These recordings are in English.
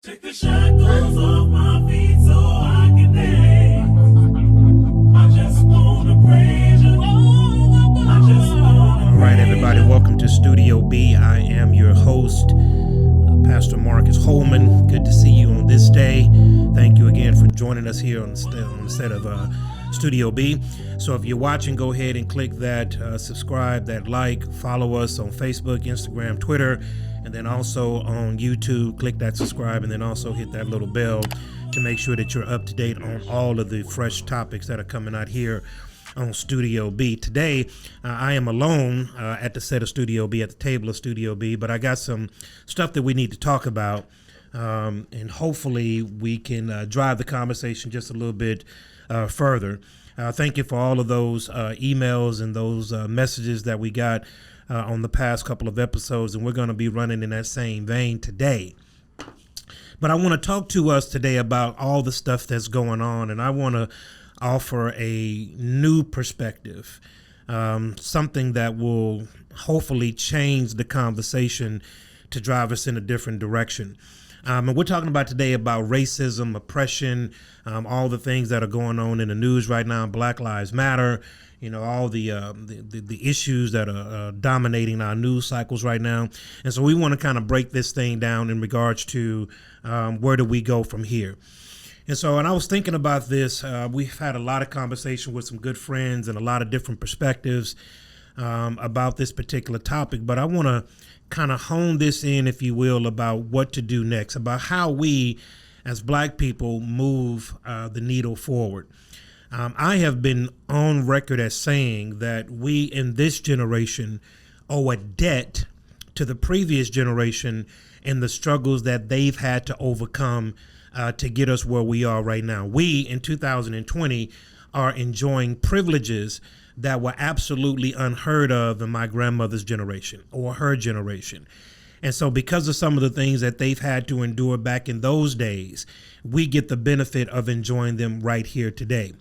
Take the shackles off my feet so I can dance. I just wanna praise you. I just wanna. All right, everybody, welcome to Studio B. I am your host, Pastor Marcus Holman. Good to see you on this day. Thank you again for joining us here on the set of Studio B. So if you're watching, go ahead and click that subscribe, that like, follow us on Facebook, Instagram, Twitter, and then also on YouTube. Click that subscribe and then also hit that little bell to make sure that you're up to date on all of the fresh topics that are coming out here on Studio B. Today, I am alone at the set of Studio B, at the table of Studio B, but I got some stuff that we need to talk about, and hopefully we can drive the conversation just a little bit further. Thank you for all of those emails and those messages that we got on the past couple of episodes, and we're going to be running in that same vein today. But I want to talk to us today about all the stuff that's going on, and I want to offer a new perspective, something that will hopefully change the conversation to drive us in a different direction. And we're talking about today about racism, oppression, all the things that are going on in the news right now, Black Lives Matter, you know, all the issues that are dominating our news cycles right now. And so we want to kind of break this thing down in regards to where do we go from here. And so, and I was thinking about this, we've had a lot of conversation with some good friends and a lot of different perspectives about this particular topic, but I want to kind of hone this in, if you will, about what to do next, about how we as Black people move the needle forward. I have been on record as saying that we in this generation owe a debt to the previous generation and the struggles that they've had to overcome to get us where we are right now. We in 2020 are enjoying privileges that were absolutely unheard of in my grandmother's generation or her generation. And so because of some of the things that they've had to endure back in those days, we get the benefit of enjoying them right here today.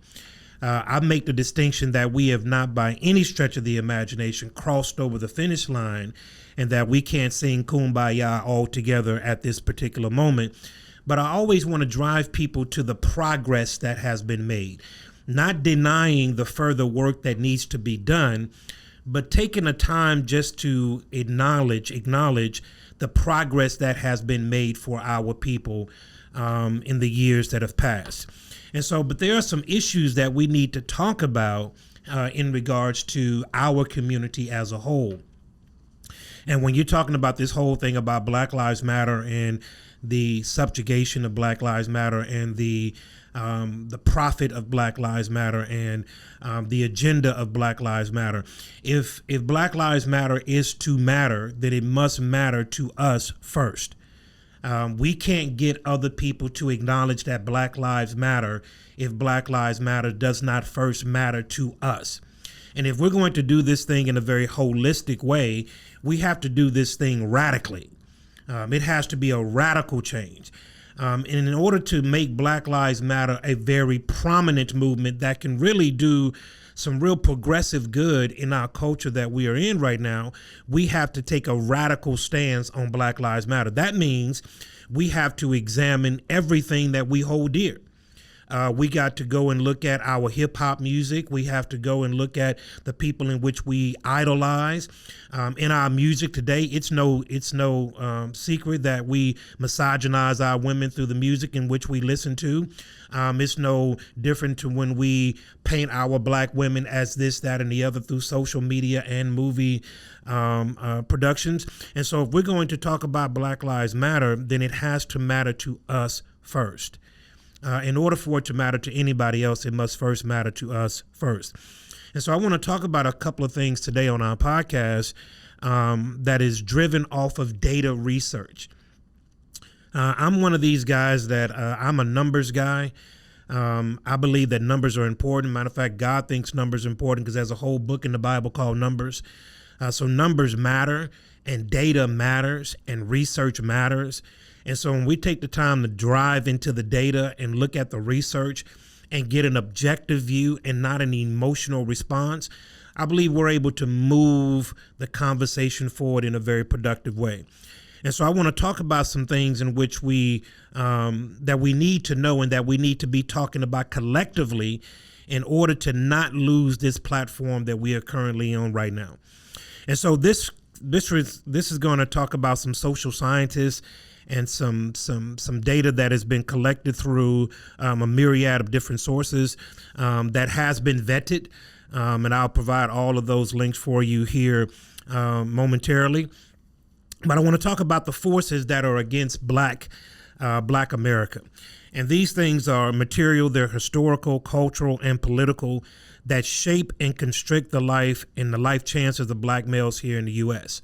I make the distinction that we have not by any stretch of the imagination crossed over the finish line and that we can't sing Kumbaya all together at this particular moment. But I always want to drive people to the progress that has been made, not denying the further work that needs to be done, but taking the time just to acknowledge the progress that has been made for our people in the years that have passed. And so, but there are some issues that we need to talk about in regards to our community as a whole. And when you're talking about this whole thing about Black Lives Matter and the subjugation of Black Lives Matter and the profit of Black Lives Matter and the agenda of Black Lives Matter, if Black Lives Matter is to matter, then it must matter to us first. We can't get other people to acknowledge that Black Lives Matter if Black Lives Matter does not first matter to us. And if we're going to do this thing in a very holistic way, we have to do this thing radically. It has to be a radical change. And in order to make Black Lives Matter a very prominent movement that can really do some real progressive good in our culture that we are in right now, we have to take a radical stance on Black Lives Matter. That means we have to examine everything that we hold dear. We got to go and look at our hip hop music. We have to go and look at the people in which we idolize. In our music today, it's no secret that we misogynize our women through the music in which we listen to. It's no different to when we paint our Black women as this, that, and the other through social media and movie productions. And so if we're going to talk about Black Lives Matter, then it has to matter to us first. In order for it to matter to anybody else, it must first matter to us first. And so I want to talk about a couple of things today on our podcast that is driven off of data research. I'm one of these guys that I'm a numbers guy. I believe that numbers are important. Matter of fact, God thinks numbers are important because there's a whole book in the Bible called Numbers. So numbers matter and data matters and research matters. And so when we take the time to drive into the data and look at the research and get an objective view and not an emotional response, I believe we're able to move the conversation forward in a very productive way. And so I want to talk about some things in which we that we need to know and that we need to be talking about collectively in order to not lose this platform that we are currently on right now. And so this is going to talk about some social scientists and some data that has been collected through a myriad of different sources that has been vetted. And I'll provide all of those links for you here momentarily. But I want to talk about the forces that are against Black America. And these things are material, they're historical, cultural, and political that shape and constrict the life and the life chances of Black males here in the U.S.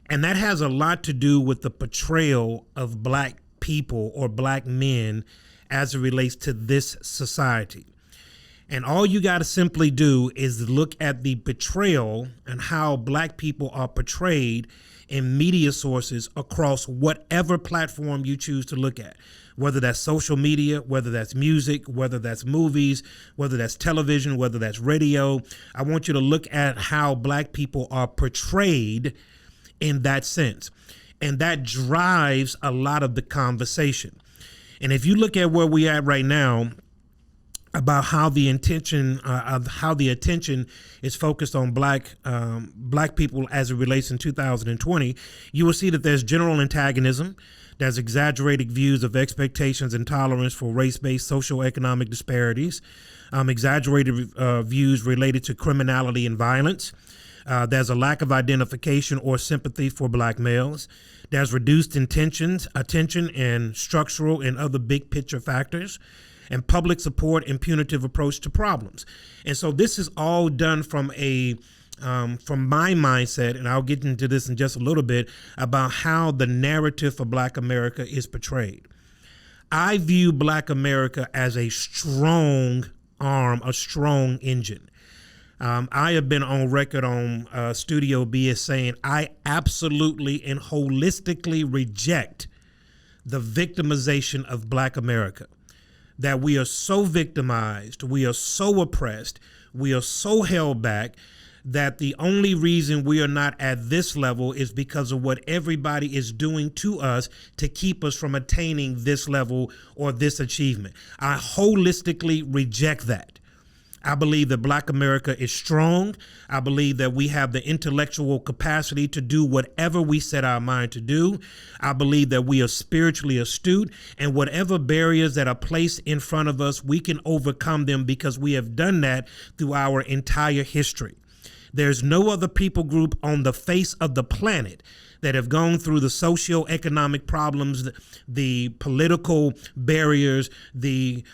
And that has a lot to do with the portrayal of Black people or Black men as it relates to this society. And all you got to simply do is look at the portrayal and how Black people are portrayed in media sources across whatever platform you choose to look at, whether that's social media, whether that's music, whether that's movies, whether that's television, whether that's radio. I want you to look at how Black people are portrayed in that sense. And that drives a lot of the conversation. And if you look at where we at right now, about how the attention is focused on black people as it relates in 2020, you will see that there's general antagonism, there's exaggerated views of expectations and tolerance for race-based socioeconomic disparities, exaggerated views related to criminality and violence. There's a lack of identification or sympathy for Black males. There's reduced attention, and structural and other big picture factors, and public support and punitive approach to problems. And so this is all done from my mindset, and I'll get into this in just a little bit, about how the narrative for Black America is portrayed. I view Black America as a strong arm, a strong engine. I have been on record on Studio B as saying I absolutely and holistically reject the victimization of Black America. That we are so victimized, we are so oppressed, we are so held back that the only reason we are not at this level is because of what everybody is doing to us to keep us from attaining this level or this achievement. I holistically reject that. I believe that Black America is strong. I believe that we have the intellectual capacity to do whatever we set our mind to do. I believe that we are spiritually astute, and whatever barriers that are placed in front of us, we can overcome them because we have done that through our entire history. There's no other people group on the face of the planet that have gone through the socio-economic problems, the political barriers, the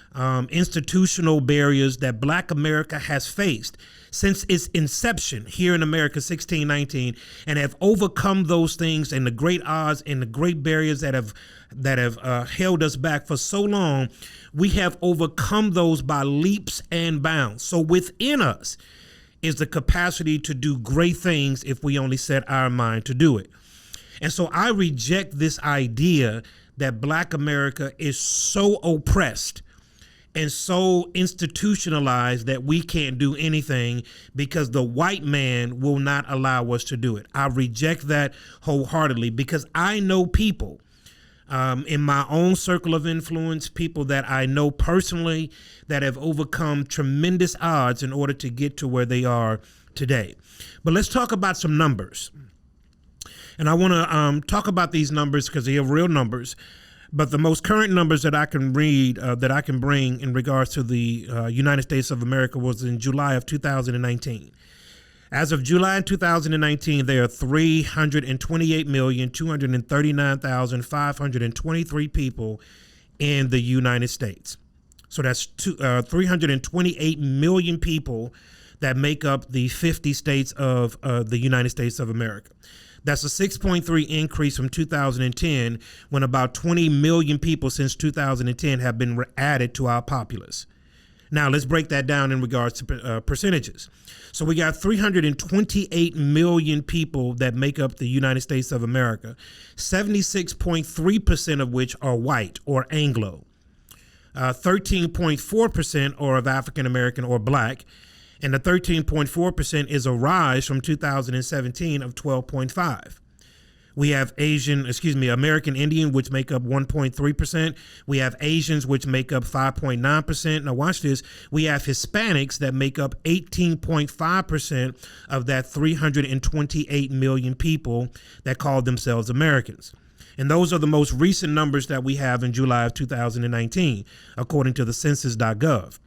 institutional barriers that Black America has faced since its inception here in America, 1619, and have overcome those things and the great odds and the great barriers that have held us back for so long. We have overcome those by leaps and bounds. So within us is the capacity to do great things if we only set our mind to do it. And so I reject this idea that Black America is so oppressed and so institutionalized that we can't do anything because the white man will not allow us to do it. I reject that wholeheartedly because I know people in my own circle of influence, people that I know personally that have overcome tremendous odds in order to get to where they are today. But let's talk about some numbers. And I want to talk about these numbers because they are real numbers. But the most current numbers that I can read, that I can bring in regards to the United States of America was in July of 2019. As of July 2019, there are 328,239,523 people in the United States. So that's 328 million people that make up the 50 states of the United States of America. That's a 6.3 increase from 2010, when about 20 million people since 2010 have been added to our populace. Now, let's break that down in regards to percentages. So we got 328 million people that make up the United States of America, 76.3% of which are white or Anglo, 13.4% are of African American or Black, and the 13.4% is a rise from 2017 of 12.5. We have American Indian, which make up 1.3%. We have Asians, which make up 5.9%. Now watch this. We have Hispanics that make up 18.5% of that 328 million people that call themselves Americans. And those are the most recent numbers that we have in July of 2019, according to the census.gov.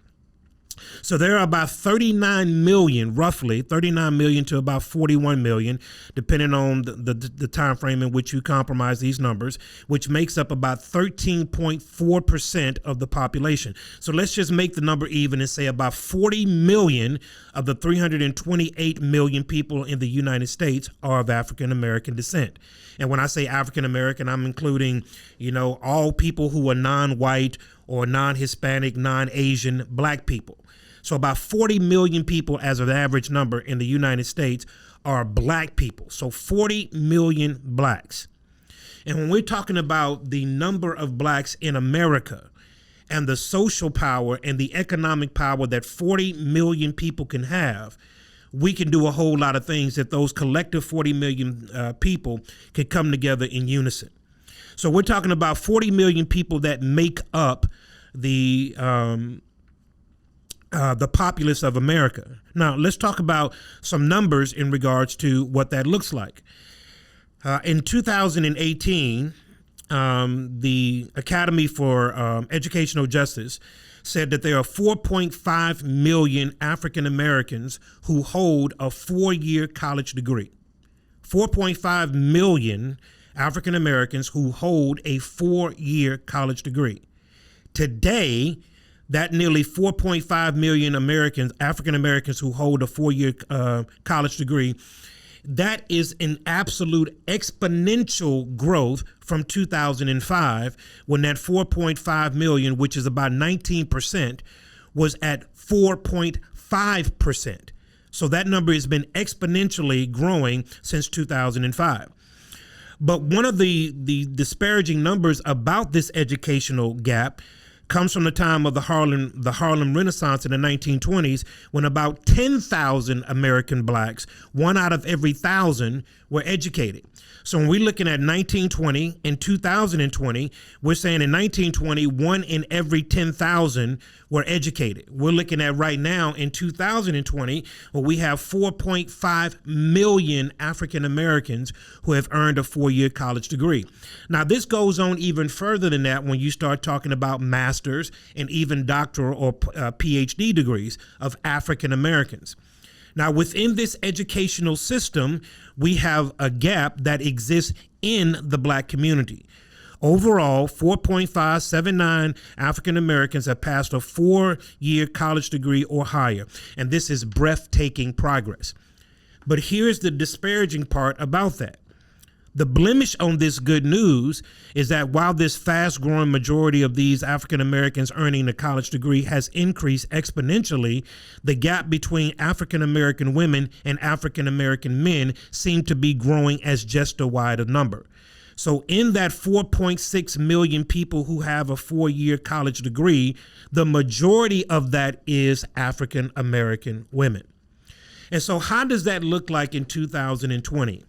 So there are about 39 million, roughly 39 million to about 41 million, depending on the time frame in which you compromise these numbers, which makes up about 13.4% of the population. So let's just make the number even and say about 40 million of the 328 million people in the United States are of African American descent. And when I say African American, I'm including, all people who are non-white or non-Hispanic, non-Asian black people. So about 40 million people as an average number in the United States are black people. So 40 million blacks. And when we're talking about the number of blacks in America and the social power and the economic power that 40 million people can have, we can do a whole lot of things if those collective 40 million people could come together in unison. So we're talking about 40 million people that make up the populace of America. Now, let's talk about some numbers in regards to what that looks like. In 2018, the Academy for Educational Justice said that there are 4.5 million African Americans who hold a 4-year college degree. 4.5 million African Americans who hold a 4-year college degree. Today, that nearly 4.5 million African Americans who hold a 4-year college degree, that is an absolute exponential growth from 2005, when that 4.5 million, which is about 19%, was at 4.5%. So that number has been exponentially growing since 2005. But one of the disparaging numbers about this educational gap comes from the time of the Harlem Renaissance in the 1920s, when about 10,000 American blacks, 1 out of every 1,000, were educated. So when we're looking at 1920 and 2020, we're saying in 1920, 1 in every 10,000 were educated. We're looking at right now in 2020, where we have 4.5 million African Americans who have earned a 4-year college degree. Now, this goes on even further than that when you start talking about master's and even doctoral or PhD degrees of African Americans. Now, within this educational system, we have a gap that exists in the black community. Overall, 4.579 African Americans have passed a 4-year college degree or higher, and this is breathtaking progress. But here's the disparaging part about that. The blemish on this good news is that while this fast-growing majority of these African Americans earning a college degree has increased exponentially, the gap between African American women and African American men seem to be growing as just a wider number. So in that 4.6 million people who have a 4-year college degree, the majority of that is African American women. And so how does that look like in 2020?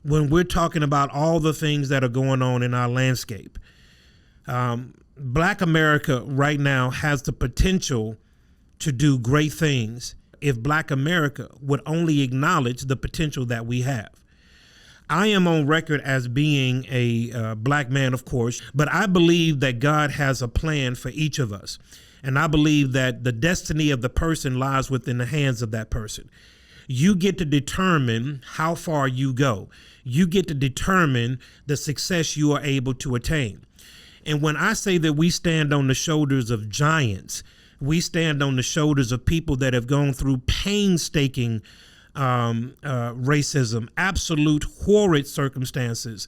When we're talking about all the things that are going on in our landscape? Black America right now has the potential to do great things if Black America would only acknowledge the potential that we have. I am on record as being a black man, of course, but I believe that God has a plan for each of us. And I believe that the destiny of the person lies within the hands of that person. You get to determine how far you go. You get to determine the success you are able to attain. And when I say that we stand on the shoulders of giants, we stand on the shoulders of people that have gone through painstaking racism, absolute horrid circumstances,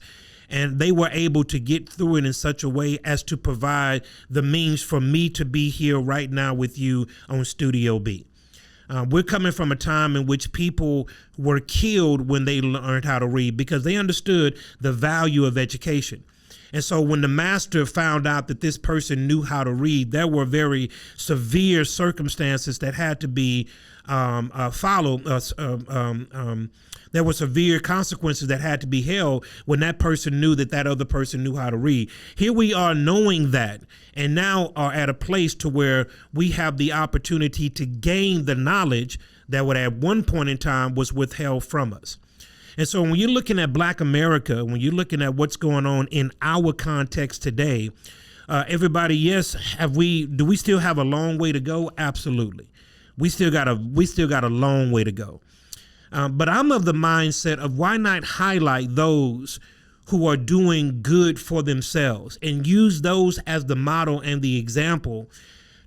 and they were able to get through it in such a way as to provide the means for me to be here right now with you on Studio B. We're coming from a time in which people were killed when they learned how to read because they understood the value of education. And so when the master found out that this person knew how to read, there were very severe circumstances that had to be followed. There There were severe consequences that had to be held when that person knew that that other person knew how to read. Here we are knowing that, and now are at a place to where we have the opportunity to gain the knowledge that would at one point in time was withheld from us. And so when you're looking at Black America, when you're looking at what's going on in our context today, everybody, yes, do we still have a long way to go? Absolutely. We still got a long way to go. But I'm of the mindset of why not highlight those who are doing good for themselves and use those as the model and the example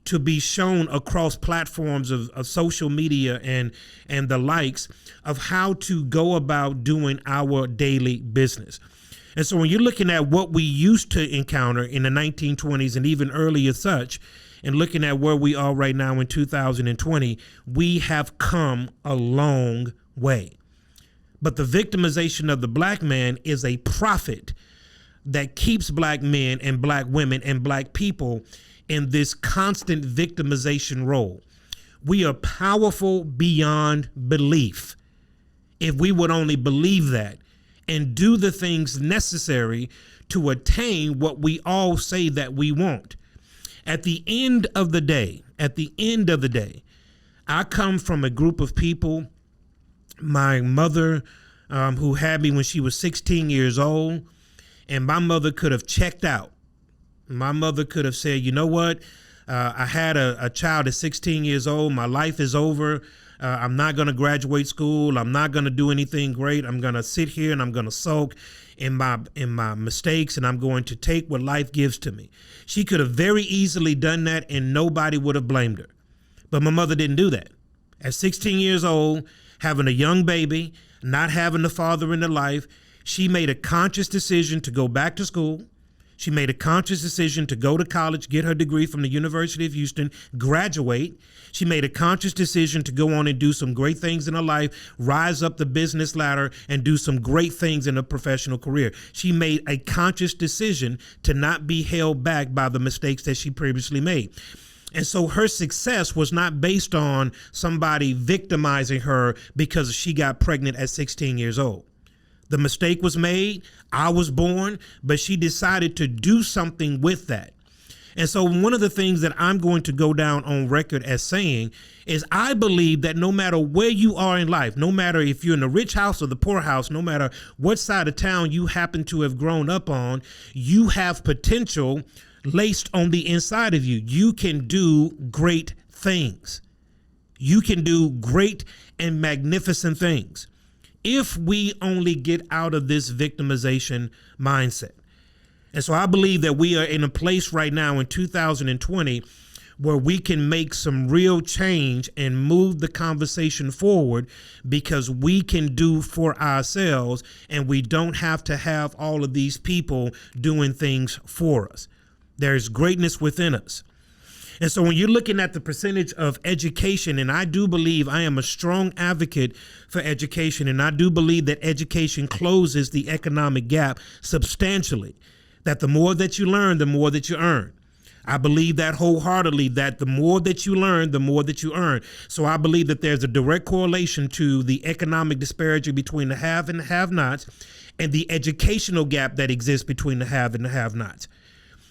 to be shown across platforms of social media and the likes of how to go about doing our daily business. And so when you're looking at what we used to encounter in the 1920s and even earlier such, and looking at where we are right now in 2020, we have come a long way. But the victimization of the Black man is a profit that keeps Black men and Black women and Black people in this constant victimization role. We are powerful beyond belief. If we would only believe that and do the things necessary to attain what we all say that we want. At the end of the day, I come from a group of people. My mother, who had me when she was 16 years old, and my mother could have checked out. My mother could have said, you know what? I had a child at 16 years old. My life is over. I'm not going to graduate school. I'm not going to do anything great. I'm going to sit here and I'm going to sulk in my mistakes, and I'm going to take what life gives to me. She could have very easily done that and nobody would have blamed her. But my mother didn't do that. At 16 years old, having a young baby, not having the father in her life, she made a conscious decision to go back to school. She made a conscious decision to go to college, get her degree from the University of Houston, graduate. She made a conscious decision to go on and do some great things in her life, rise up the business ladder, and do some great things in her professional career. She made a conscious decision to not be held back by the mistakes that she previously made. And so her success was not based on somebody victimizing her because she got pregnant at 16 years old. The mistake was made, I was born, but she decided to do something with that. And so one of the things that I'm going to go down on record as saying is I believe that no matter where you are in life, no matter if you're in the rich house or the poor house, no matter what side of town you happen to have grown up on, you have potential laced on the inside of you. You can do great things. You can do great and magnificent things if we only get out of this victimization mindset. And so I believe that we are in a place right now in 2020 where we can make some real change and move the conversation forward because we can do for ourselves and we don't have to have all of these people doing things for us. There's greatness within us. And so when you're looking at the percentage of education, and I do believe I am a strong advocate for education, and I do believe that education closes the economic gap substantially, that the more that you learn, the more that you earn. I believe that wholeheartedly, that the more that you learn, the more that you earn. So I believe that there's a direct correlation to the economic disparity between the have and the have-nots and the educational gap that exists between the have and the have-nots.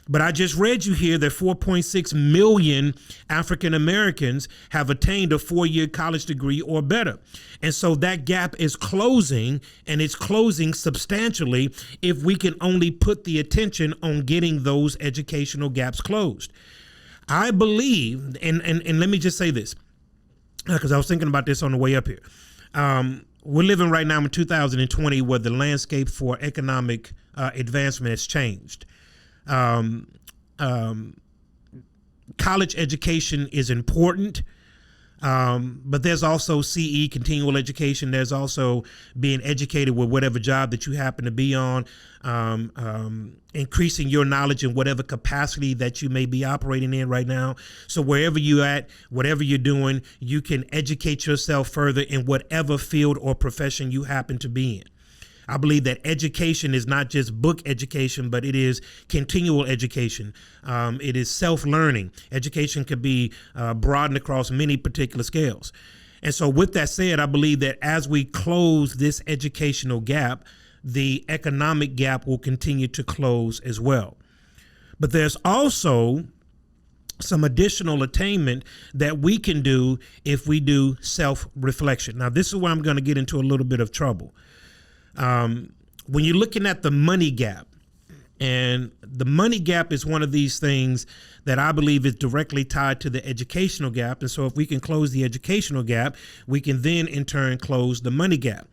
But I just read you here that 4.6 million African Americans have attained a 4-year college degree or better. And so that gap is closing, and it's closing substantially if we can only put the attention on getting those educational gaps closed. I believe, and let me just say this, because I was thinking about this on the way up here. We're living right now in 2020 where the landscape for economic advancement has changed. College education is important, but there's also CE, continual education. There's also being educated with whatever job that you happen to be on, increasing your knowledge in whatever capacity that you may be operating in right now. So wherever you're at, whatever you're doing, you can educate yourself further in whatever field or profession you happen to be in. I believe that education is not just book education, but it is continual education. It is self-learning. Education could be broadened across many particular scales. And so with that said, I believe that as we close this educational gap, the economic gap will continue to close as well. But there's also some additional attainment that we can do if we do self-reflection. Now, this is where I'm going to get into a little bit of trouble. When you're looking at the money gap, and the money gap is one of these things that I believe is directly tied to the educational gap. And so if we can close the educational gap, we can then in turn close the money gap.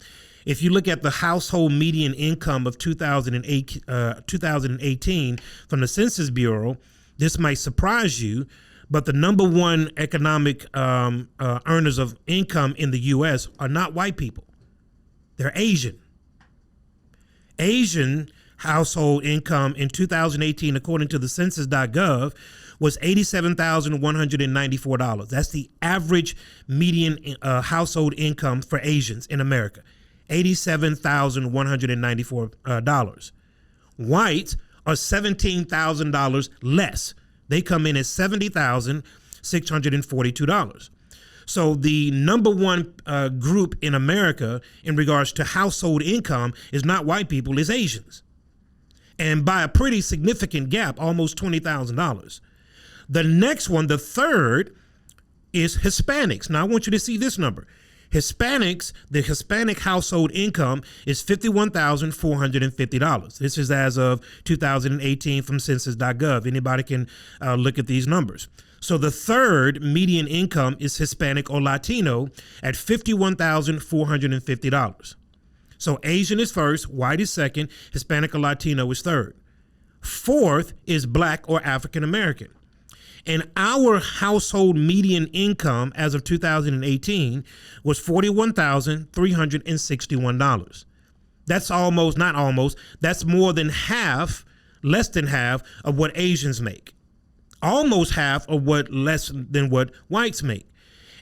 If you look at the household median income of 2018 from the Census Bureau, this might surprise you, but the number one economic earners of income in the U.S. are not white people. They're Asian. Asian household income in 2018, according to the census.gov, was $87,194. That's the average median household income for Asians in America, $87,194. Whites are $17,000 less. They come in at $70,642. So the number one group in America in regards to household income is not white people, it's Asians. And by a pretty significant gap, almost $20,000. The next one, the third, is Hispanics. Now I want you to see this number. Hispanics, the Hispanic household income is $51,450. This is as of 2018 from census.gov. Anybody can look at these numbers. So the third median income is Hispanic or Latino at $51,450. So Asian is first, white is second, Hispanic or Latino is third. Fourth is Black or African American. And our household median income as of 2018 was $41,361. That's almost, not almost, that's more than half, less than half of what Asians make. Almost half of what less than what whites make.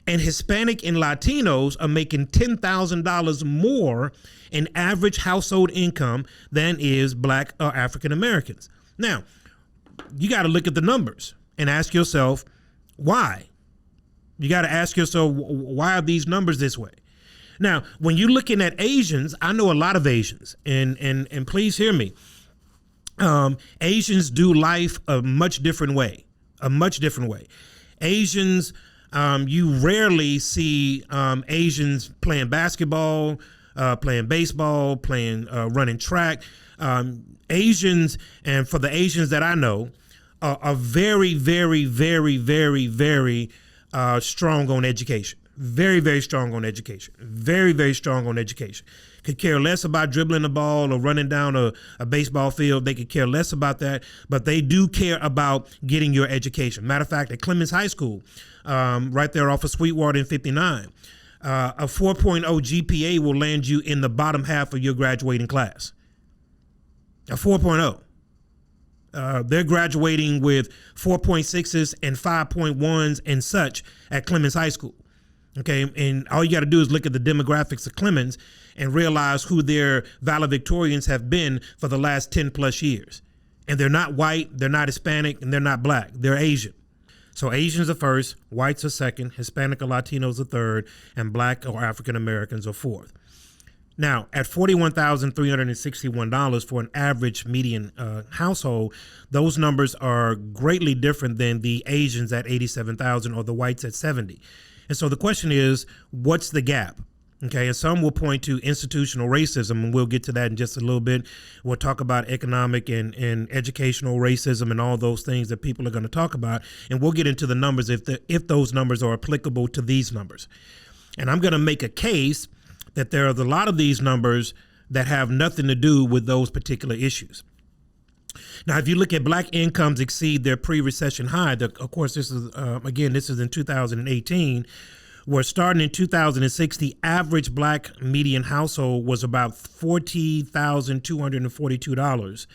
And Hispanic and Latinos are making $10,000 more in average household income than is Black or African Americans. Now, you got to look at the numbers and ask yourself, why? You got to ask yourself, why are these numbers this way? Now, when you're looking at Asians, I know a lot of Asians, and please hear me. Asians do life a much different way. Asians, you rarely see Asians playing basketball, playing baseball, running track. Asians, and for the Asians that I know, are very, very, very, very, very strong on education. Very, very strong on education. Very, very strong on education. Could care less about dribbling the ball or running down a baseball field. They could care less about that, but they do care about getting your education. Matter of fact, at Clemens High School, right there off of Sweetwater and 59, a 4.0 GPA will land you in the bottom half of your graduating class. A 4.0. They're graduating with 4.6s and 5.1s and such at Clemens High School. Okay, and all you got to do is look at the demographics of Clemens and realize who their valedictorians have been for the last 10 plus years. And they're not white, they're not Hispanic, and they're not Black. They're Asian. So Asians are first, whites are second, Hispanic or Latinos are third, and Black or African Americans are fourth. Now, at $41,361 for an average median household, those numbers are greatly different than the Asians at $87,000 or the whites at $70,000. And so the question is, what's the gap? Okay, and some will point to institutional racism, and we'll get to that in just a little bit. We'll talk about economic and educational racism and all those things that people are going to talk about, and we'll get into the numbers if those numbers are applicable to these numbers. And I'm going to make a case that there are a lot of these numbers that have nothing to do with those particular issues. Now, if you look at Black incomes exceed their pre-recession high, of course, this is, this is in 2018, where starting in 2006, the average Black median household was about $40,242.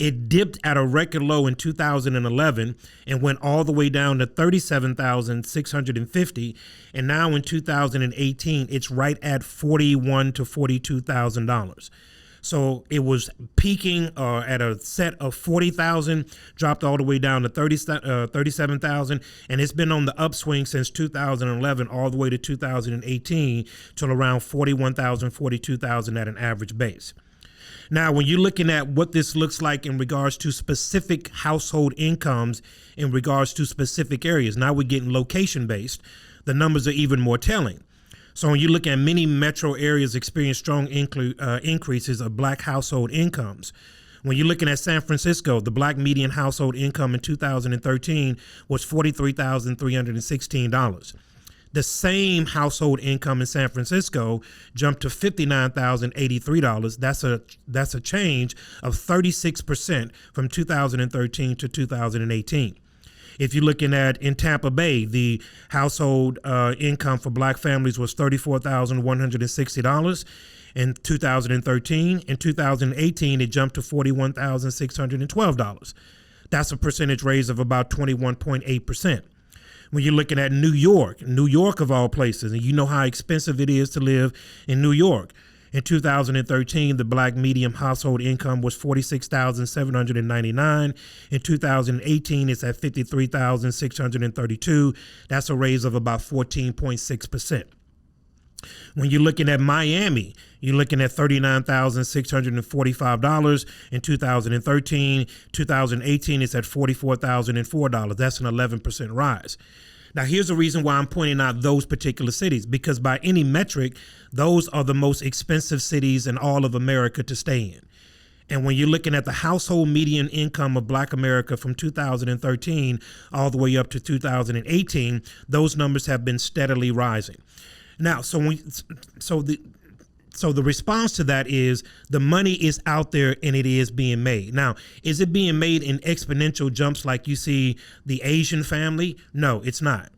It dipped at a record low in 2011 and went all the way down to $37,650. And now in 2018, it's right at $41,000 to $42,000. So it was peaking at a set of 40,000, dropped all the way down to 37,000, and it's been on the upswing since 2011 all the way to 2018 till around 41,000, 42,000 at an average base. Now, when you're looking at what this looks like in regards to specific household incomes in regards to specific areas, now we're getting location-based, the numbers are even more telling. So when you look at many metro areas experience strong increases of black household incomes. When you're looking at San Francisco, the black median household income in 2013 was $43,316. The same household income in San Francisco jumped to $59,083. That's a change of 36% from 2013 to 2018. If you're looking at in Tampa Bay, the household income for black families was $34,160 in 2013. In 2018, it jumped to $41,612. That's a percentage raise of about 21.8%. When you're looking at New York of all places, and you know how expensive it is to live in New York. In 2013, the black median household income was $46,799. In 2018, it's at $53,632. That's a raise of about 14.6%. When you're looking at Miami, you're looking at $39,645 in 2013. 2018, it's at $44,004. That's an 11% rise. Now, here's the reason why I'm pointing out those particular cities, because by any metric, those are the most expensive cities in all of America to stay in. And when you're looking at the household median income of black America from 2013 all the way up to 2018, those numbers have been steadily rising. Now, so the response to that is the money is out there and it is being made. Now, is it being made in exponential jumps like you see the Asian family? No, it's not.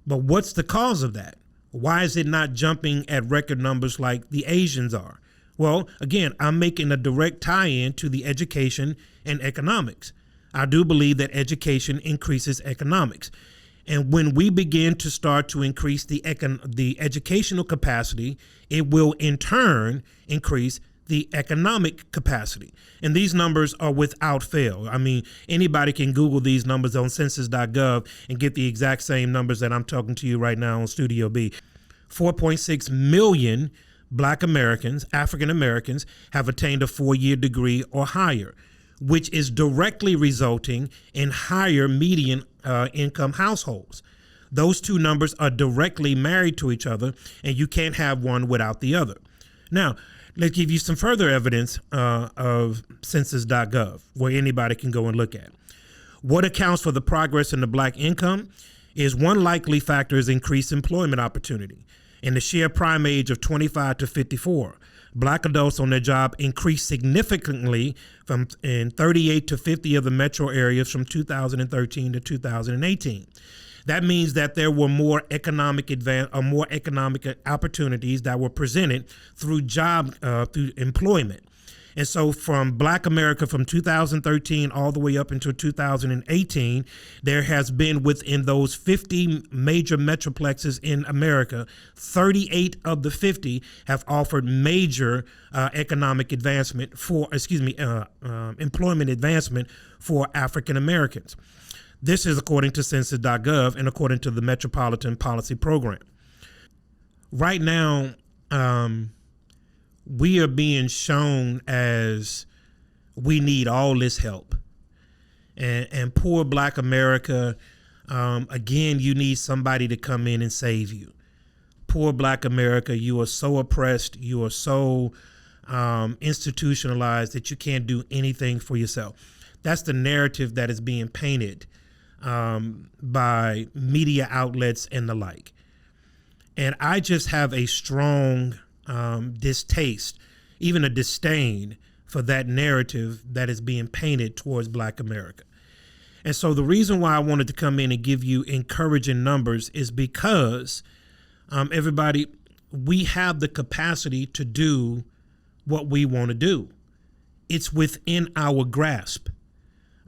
But what's the cause of that? Why is it not jumping at record numbers like the Asians are? Well, again, I'm making a direct tie-in to the education and economics. I do believe that education increases economics. And when we begin to start to increase the educational capacity, it will in turn increase the economic capacity. And these numbers are without fail. I mean, anybody can Google these numbers on census.gov and get the exact same numbers that I'm talking to you right now on Studio B. 4.6 million black Americans, African Americans, have attained a 4-year degree or higher, which is directly resulting in higher median income households. Those two numbers are directly married to each other, and you can't have one without the other. Now, let's give you some further evidence of census.gov, where anybody can go and look at. What accounts for the progress in the black income is one likely factor is increased employment opportunity. In the sheer prime age of 25 to 54, black adults on their job increased significantly in 38 to 50 of the metro areas from 2013 to 2018. That means that there were more economic opportunities that were presented through through employment. And so from black America from 2013 all the way up until 2018, there has been within those 50 major metroplexes in America, 38 of the 50 have offered major employment advancement for African Americans. This is according to census.gov and according to the Metropolitan Policy Program. Right now, we are being shown as we need all this help. And poor black America, again, you need somebody to come in and save you. Poor black America, you are so oppressed, you are so institutionalized that you can't do anything for yourself. That's the narrative that is being painted by media outlets and the like. And I just have a strong distaste, even a disdain for that narrative that is being painted towards black America. And so the reason why I wanted to come in and give you encouraging numbers is because everybody, we have the capacity to do what we want to do. It's within our grasp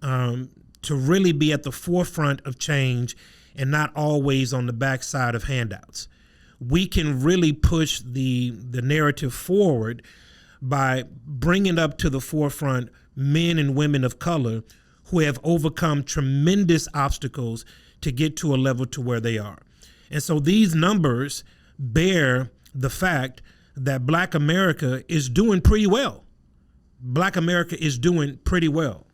to really be at the forefront of change and not always on the backside of handouts. We can really push the narrative forward by bringing up to the forefront men and women of color who have overcome tremendous obstacles to get to a level to where they are. And so these numbers bear the fact that Black America is doing pretty well. Black America is doing pretty well.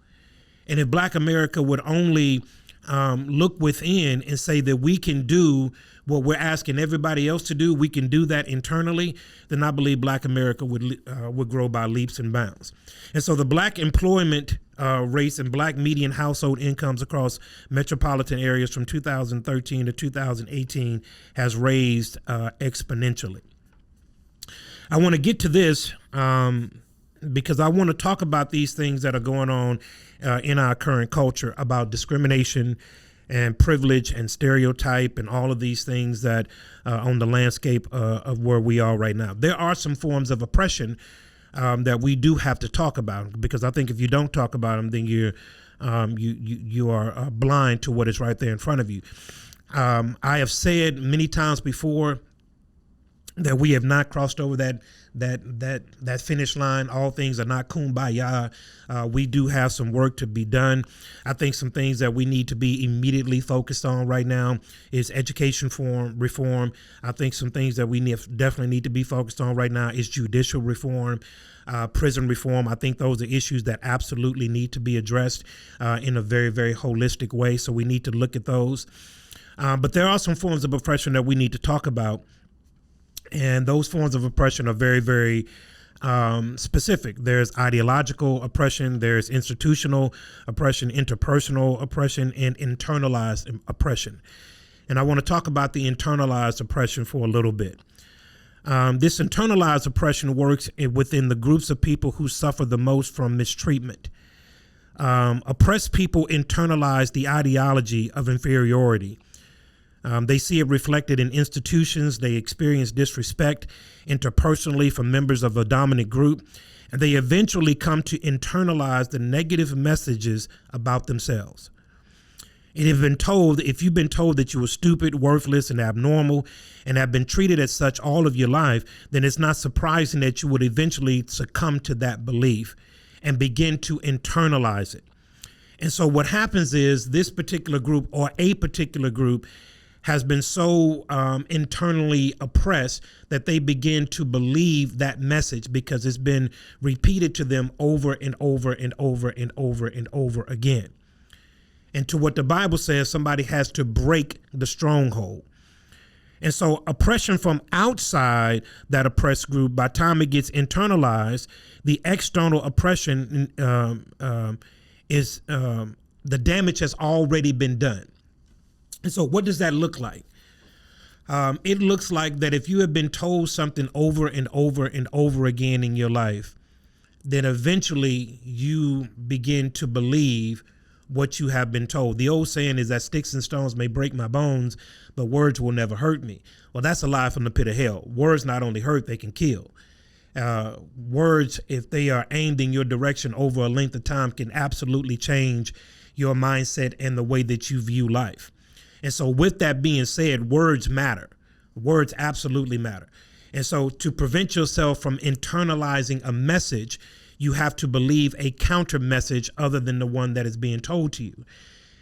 And if Black America would only look within and say that we can do what we're asking everybody else to do, we can do that internally, then I believe Black America would grow by leaps and bounds. And so the Black employment rates and Black median household incomes across metropolitan areas from 2013 to 2018 has raised exponentially. I want to get to this because I want to talk about these things that are going on in our current culture about discrimination and privilege and stereotype and all of these things that on the landscape of where we are right now. There are some forms of oppression that we do have to talk about, because I think if you don't talk about them, then you are blind to what is right there in front of you. I have said many times before that we have not crossed over that finish line. All things are not kumbaya. We do have some work to be done. I think some things that we need to be immediately focused on right now is education reform. I think some things that we definitely need to be focused on right now is judicial reform, prison reform. I think those are issues that absolutely need to be addressed in a very, very holistic way. So we need to look at those. But there are some forms of oppression that we need to talk about. And those forms of oppression are very, very specific. There's ideological oppression, there's institutional oppression, interpersonal oppression, and internalized oppression. And I want to talk about the internalized oppression for a little bit. This internalized oppression works within the groups of people who suffer the most from mistreatment. Oppressed people internalize the ideology of inferiority. They see it reflected in institutions. They experience disrespect interpersonally from members of a dominant group, and they eventually come to internalize the negative messages about themselves. If you've been told that you were stupid, worthless, and abnormal, and have been treated as such all of your life, then it's not surprising that you would eventually succumb to that belief and begin to internalize it. And so what happens is this particular group, or a particular group, has been so internally oppressed that they begin to believe that message because it's been repeated to them over and over and over and over and over again. And to what the Bible says, somebody has to break the stronghold. And so oppression from outside that oppressed group, by the time it gets internalized, the external oppression is the damage has already been done. And so what does that look like? It looks like that if you have been told something over and over and over again in your life, then eventually you begin to believe what you have been told. The old saying is that sticks and stones may break my bones, but words will never hurt me. Well, that's a lie from the pit of hell. Words not only hurt, they can kill. Words, if they are aimed in your direction over a length of time, can absolutely change your mindset and the way that you view life. And so with that being said, words matter. Words absolutely matter. And so to prevent yourself from internalizing a message, you have to believe a counter message other than the one that is being told to you.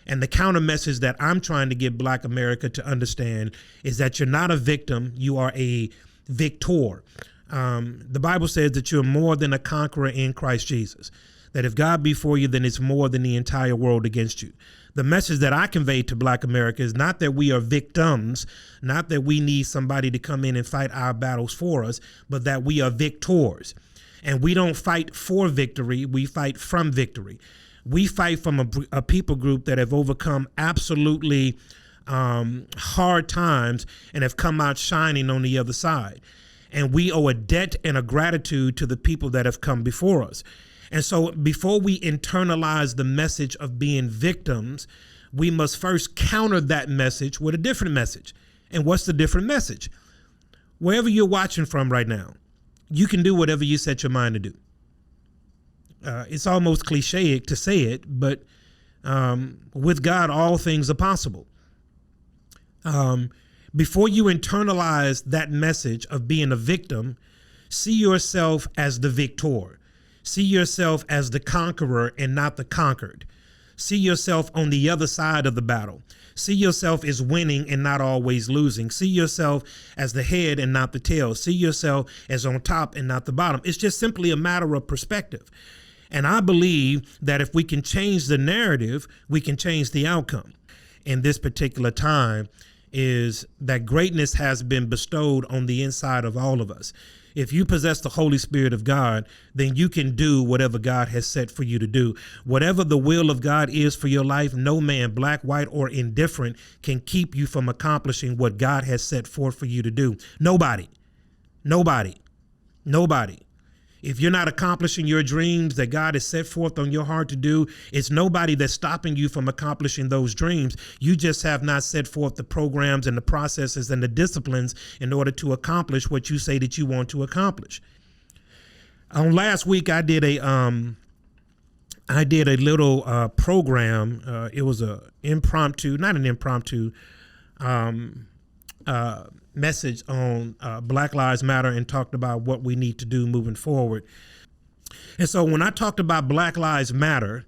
And the counter message that I'm trying to get Black America to understand is that you're not a victim, you are a victor. The Bible says that you're more than a conqueror in Christ Jesus. That if God be for you, then it's more than the entire world against you. The message that I convey to Black America is not that we are victims, not that we need somebody to come in and fight our battles for us, but that we are victors. And we don't fight for victory, we fight from victory. We fight from a people group that have overcome absolutely hard times and have come out shining on the other side. And we owe a debt and a gratitude to the people that have come before us. And so before we internalize the message of being victims, we must first counter that message with a different message. And what's the different message? Wherever you're watching from right now, you can do whatever you set your mind to do. It's almost cliche to say it, but with God, all things are possible. Before you internalize that message of being a victim, See yourself as the victor. See yourself as the conqueror and not the conquered. See yourself on the other side of the battle. See yourself as winning and not always losing. See yourself as the head and not the tail. See yourself as on top and not the bottom. It's just simply a matter of perspective. And I believe that if we can change the narrative, we can change the outcome. In this particular time is that greatness has been bestowed on the inside of all of us. If you possess the Holy Spirit of God, then you can do whatever God has set for you to do. Whatever the will of God is for your life, no man, black, white, or indifferent, can keep you from accomplishing what God has set forth for you to do. Nobody. If you're not accomplishing your dreams that God has set forth on your heart to do, it's nobody that's stopping you from accomplishing those dreams. You just have not set forth the programs and the processes and the disciplines in order to accomplish what you say that you want to accomplish. Last week, I did a little program. It was not an impromptu message on Black Lives Matter, and talked about what we need to do moving forward. And so when I talked about Black Lives Matter,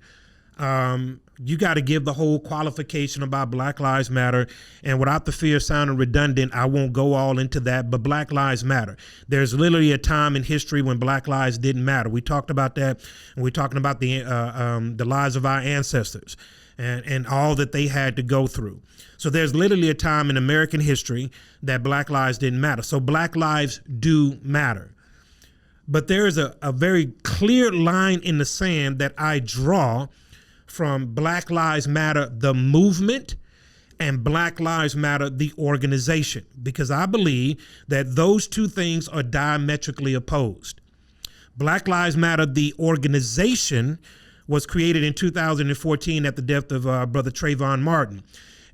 you got to give the whole qualification about Black Lives Matter, and without the fear of sounding redundant, I won't go all into that, but Black Lives Matter. There's literally a time in history when Black lives didn't matter. We talked about that, and we're talking about the lives of our ancestors and all that they had to go through. So there's literally a time in American history that Black lives didn't matter. So Black lives do matter. But there is a very clear line in the sand that I draw from Black Lives Matter, the movement, and Black Lives Matter, the organization, because I believe that those two things are diametrically opposed. Black Lives Matter, the organization, was created in 2014 at the death of Brother Trayvon Martin.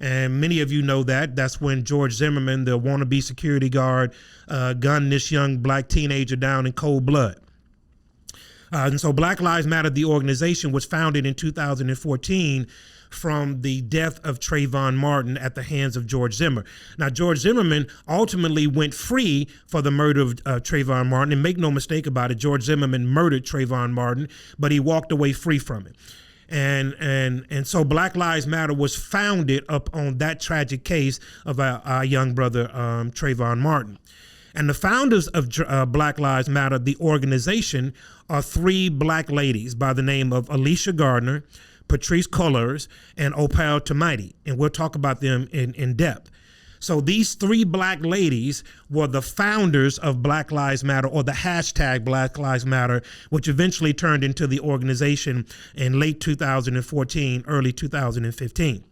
And many of you know that. That's when George Zimmerman, the wannabe security guard, gunned this young black teenager down in cold blood. And so Black Lives Matter, the organization, was founded in 2014 from the death of Trayvon Martin at the hands of George Zimmer. Now, George Zimmerman ultimately went free for the murder of Trayvon Martin. And make no mistake about it, George Zimmerman murdered Trayvon Martin, but he walked away free from it. And so Black Lives Matter was founded up on that tragic case of our young brother, Trayvon Martin. And the founders of Black Lives Matter, the organization, are three black ladies by the name of Alicia Gardner, Patrice Cullors, and Opal Tometi. And we'll talk about them in depth. So these three black ladies were the founders of Black Lives Matter, or the hashtag Black Lives Matter, which eventually turned into the organization in late 2014, early 2015.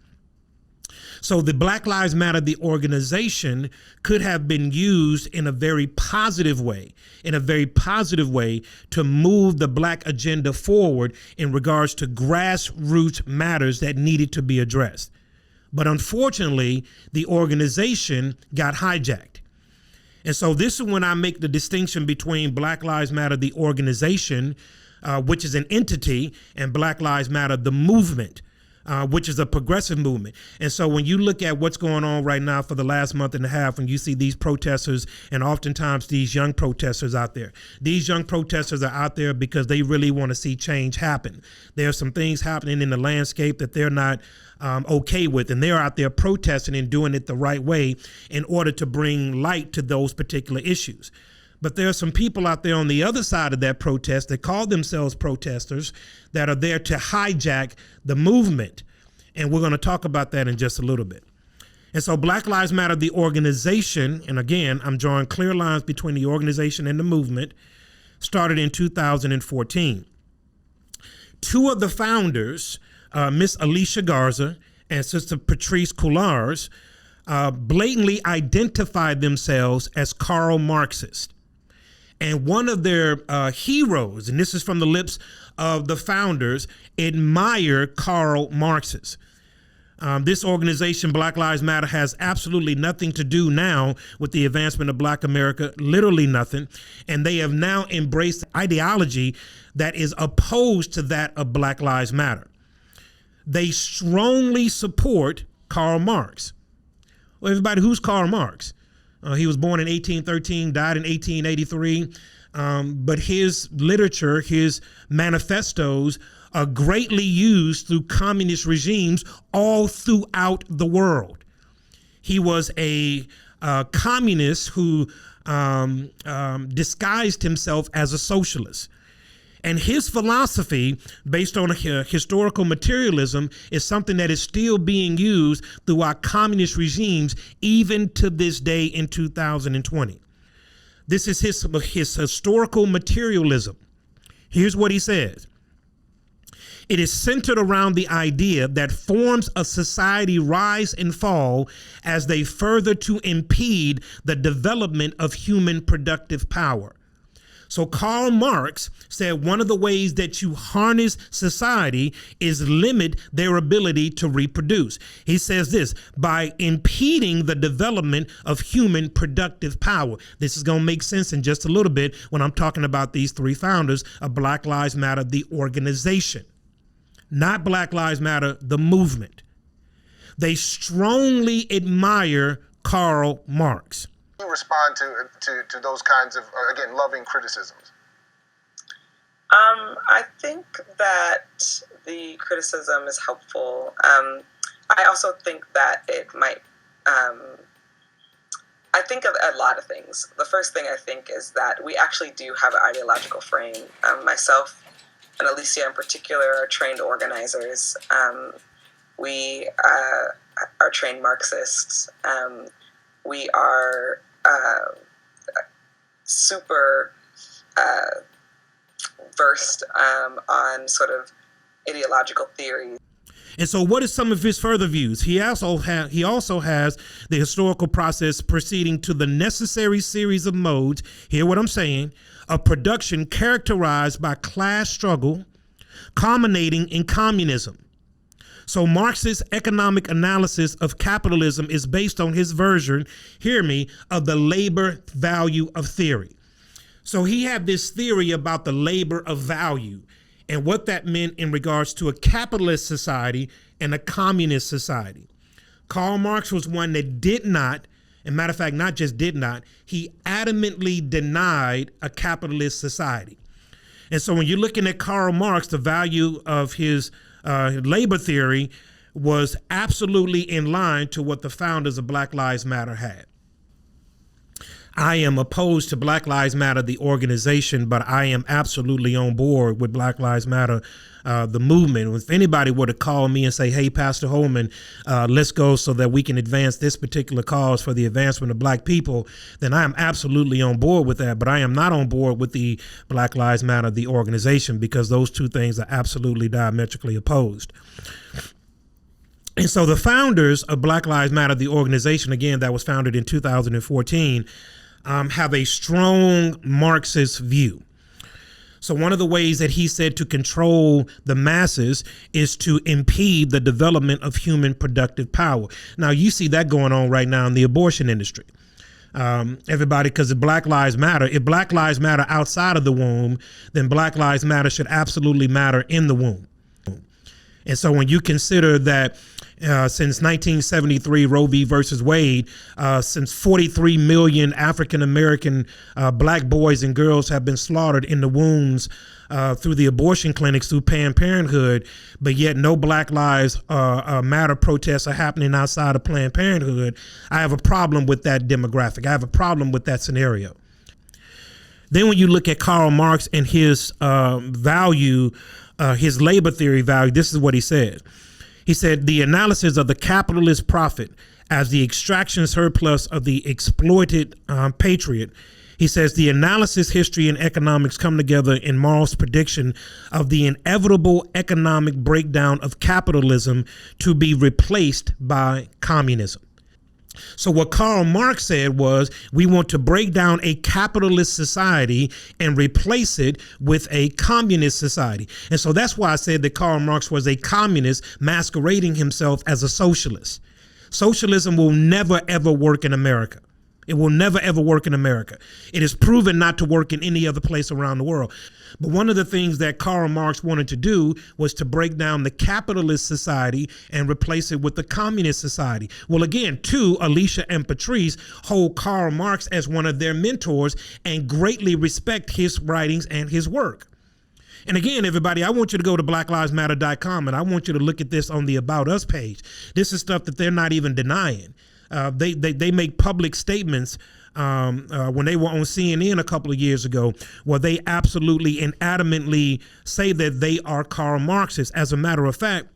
So the Black Lives Matter, the organization, could have been used in a very positive way, to move the black agenda forward in regards to grassroots matters that needed to be addressed. But unfortunately, the organization got hijacked. And so this is when I make the distinction between Black Lives Matter, the organization, which is an entity, and Black Lives Matter, the movement, which is a progressive movement. And so when you look at what's going on right now for the last month and a half, when you see these protesters, and oftentimes these young protesters out there, these young protesters are out there because they really want to see change happen. There are some things happening in the landscape that they're not okay with, and they're out there protesting and doing it the right way in order to bring light to those particular issues. But there are some people out there on the other side of that protest that call themselves protesters that are there to hijack the movement. And we're going to talk about that in just a little bit. And so Black Lives Matter, the organization, and again, I'm drawing clear lines between the organization and the movement, started in 2014. Two of the founders, Miss Alicia Garza and Sister Patrice Cullors, blatantly identified themselves as Karl Marxists. And one of their heroes, and this is from the lips of the founders, admire Karl Marx. This organization, Black Lives Matter, has absolutely nothing to do now with the advancement of Black America, literally nothing. And they have now embraced ideology that is opposed to that of Black Lives Matter. They strongly support Karl Marx. Well, everybody, who's Karl Marx? He was born in 1813, died in 1883. but his literature, his manifestos are greatly used through communist regimes all throughout the world. He was a communist who disguised himself as a socialist. And his philosophy, based on historical materialism, is something that is still being used throughout communist regimes, even to this day in 2020. This is his historical materialism. Here's what he says. It is centered around the idea that forms of society rise and fall as they further to impede the development of human productive power. So Karl Marx said one of the ways that you harness society is limit their ability to reproduce. He says this, by impeding the development of human productive power. This is going to make sense in just a little bit when I'm talking about these three founders of Black Lives Matter, the organization. Not Black Lives Matter, the movement. They strongly admire Karl Marx. Respond to those kinds of, again, loving criticisms? I think that the criticism is helpful. I also think that it might, I think of a lot of things. The first thing I think is that we actually do have an ideological frame. Myself and Alicia in particular are trained organizers. We are trained Marxists. We are super versed on sort of ideological theories. And so what are some of his further views? He also has the historical process proceeding to the necessary series of modes, hear what I'm saying, of production characterized by class struggle, culminating in communism. So Marx's economic analysis of capitalism is based on his version, hear me, of the labor value of theory. So he had this theory about the labor of value and what that meant in regards to a capitalist society and a communist society. Karl Marx was one that did not, and matter of fact, not just did not, he adamantly denied a capitalist society. And so when you're looking at Karl Marx, the value of his labor theory was absolutely in line to what the founders of Black Lives Matter had. I am opposed to Black Lives Matter, the organization, but I am absolutely on board with Black Lives Matter, the movement. If anybody were to call me and say, hey, Pastor Holman, let's go so that we can advance this particular cause for the advancement of black people, then I am absolutely on board with that. But I am not on board with the Black Lives Matter, the organization, because those two things are absolutely diametrically opposed. And so the founders of Black Lives Matter, the organization, again, that was founded in 2014, have a strong Marxist view. So one of the ways that he said to control the masses is to impede the development of human productive power. Now, you see that going on right now in the abortion industry. Everybody, because if Black Lives Matter outside of the womb, then Black Lives Matter should absolutely matter in the womb. And so when you consider that since 1973, Roe v. versus Wade, since 43 million African-American black boys and girls have been slaughtered in the wombs through the abortion clinics, through Planned Parenthood, but yet no Black Lives Matter protests are happening outside of Planned Parenthood, I have a problem with that demographic. I have a problem with that scenario. Then when you look at Karl Marx and his value, his labor theory value, this is what he said. He said, the analysis of the capitalist profit as the extraction surplus of the exploited patriot. He says the analysis, history, and economics come together in Marx's prediction of the inevitable economic breakdown of capitalism to be replaced by communism. So what Karl Marx said was, we want to break down a capitalist society and replace it with a communist society. And so that's why I said that Karl Marx was a communist masquerading himself as a socialist. Socialism will never, ever work in America. It will never, ever work in America. It is proven not to work in any other place around the world. But one of the things that Karl Marx wanted to do was to break down the capitalist society and replace it with the communist society. Well, again, too, Alicia and Patrice hold Karl Marx as one of their mentors and greatly respect his writings and his work. And again, everybody, I want you to go to blacklivesmatter.com and I want you to look at this on the About Us page. This is stuff that they're not even denying. They make public statements when they were on CNN a couple of years ago where they absolutely and adamantly say that they are Karl Marxists. As a matter of fact,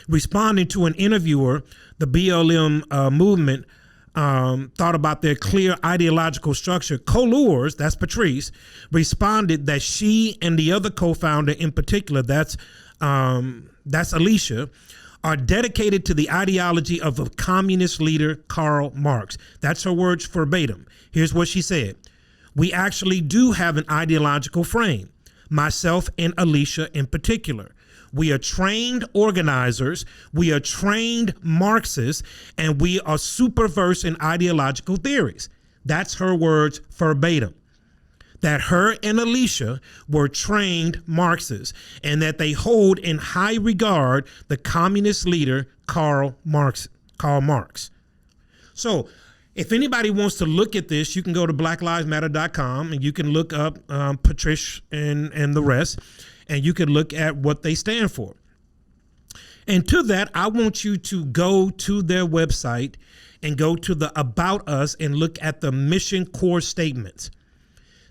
responding to an interviewer, the BLM movement thought about their clear ideological structure. Colures, that's Patrice, responded that she and the other co-founder in particular, that's Alicia, are dedicated to the ideology of a communist leader, Karl Marx. That's her words verbatim. Here's what she said. We actually do have an ideological frame, myself and Alicia in particular. We are trained organizers, we are trained Marxists, and we are super versed in ideological theories. That's her words verbatim. That her and Alicia were trained Marxists and that they hold in high regard the communist leader, Karl Marx. So if anybody wants to look at this, you can go to blacklivesmatter.com and you can look up Patrice and the rest, and you can look at what they stand for. And to that, I want you to go to their website and go to the About Us and look at the mission core statements.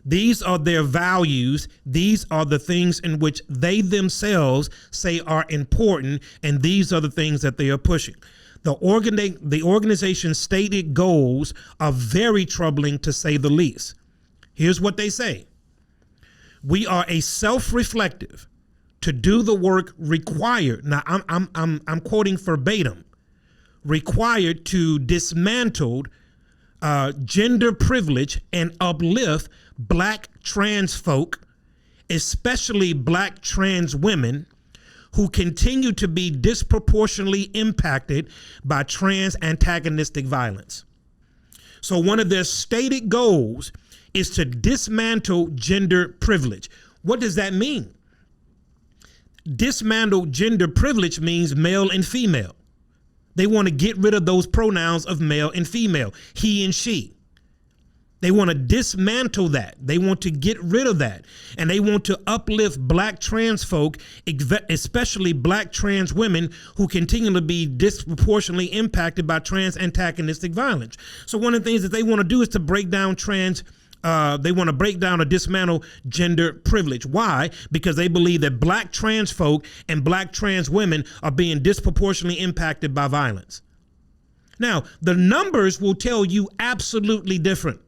These are their values. These are the things in which they themselves say are important, and these are the things that they are pushing. The organization's stated goals are very troubling, to say the least. Here's what they say. We are a self-reflective, to do the work required. Now I'm quoting verbatim. Required to dismantle gender privilege and uplift Black trans folk, especially Black trans women, who continue to be disproportionately impacted by trans antagonistic violence. So one of their stated goals is to dismantle gender privilege. What does that mean? Dismantle gender privilege means male and female. They want to get rid of those pronouns of male and female, he and she. They want to dismantle that. They want to get rid of that. And they want to uplift Black trans folk, especially Black trans women who continue to be disproportionately impacted by trans antagonistic violence. So one of the things that they want to do is to break down they want to break down or dismantle gender privilege. Why? Because they believe that Black trans folk and Black trans women are being disproportionately impacted by violence. Now, the numbers will tell you absolutely different.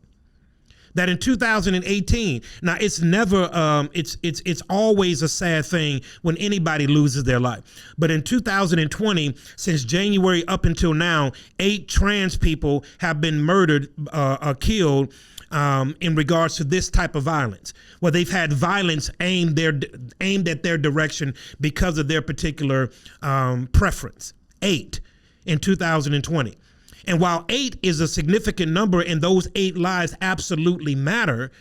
That in 2018, now it's never, it's always a sad thing when anybody loses their life. But in 2020, since January up until now, 8 trans people have been murdered, killed in regards to this type of violence, where they've had violence aimed at their direction because of their particular preference. 8 in 2020. And while 8 is a significant number and those 8 lives absolutely matter,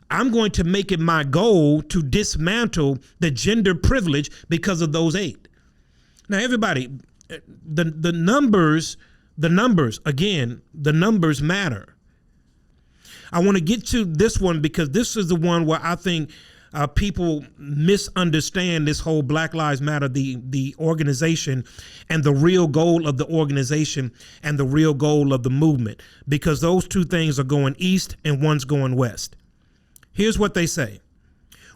I'm going to make it my goal to dismantle the gender privilege because of those 8. Now, everybody, the numbers matter. I want to get to this one because this is the one where I think people misunderstand this whole Black Lives Matter, the organization, and the real goal of the organization and the real goal of the movement, because those two things are going east and one's going west. Here's what they say.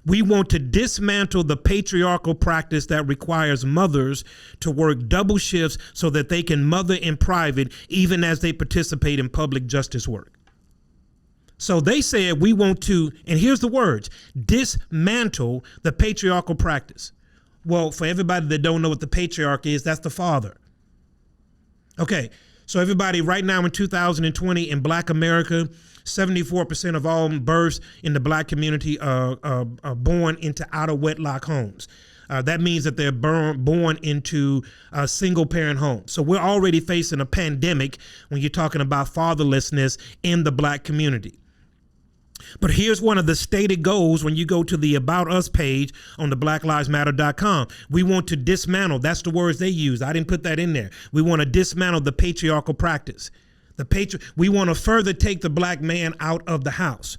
We want to dismantle the patriarchal practice that requires mothers to work double shifts so that they can mother in private, even as they participate in public justice work. So they said we want to, and here's the words, dismantle the patriarchal practice. Well, for everybody that don't know what the patriarch is, that's the father. Okay, so everybody, right now in 2020 in Black America, 74% of all births in the Black community are born into out of wedlock homes. That means that they're born into a single parent home. So we're already facing a pandemic when you're talking about fatherlessness in the black community. But here's one of the stated goals when you go to the About Us page on the blacklivesmatter.com. We want to dismantle. That's the words they use. I didn't put that in there. We want to dismantle the patriarchal practice. We want to further take the black man out of the house.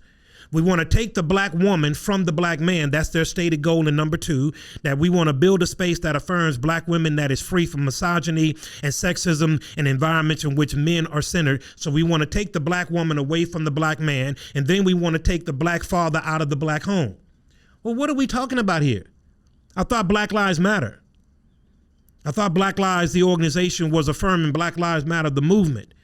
We want to take the black woman from the black man. That's their stated goal in number 2, that we want to build a space that affirms black women that is free from misogyny and sexism and environments in which men are centered. So we want to take the black woman away from the black man, and then we want to take the black father out of the black home. Well, what are we talking about here? I thought Black Lives Matter. I thought Black Lives, the organization, was affirming Black Lives Matter, the movement.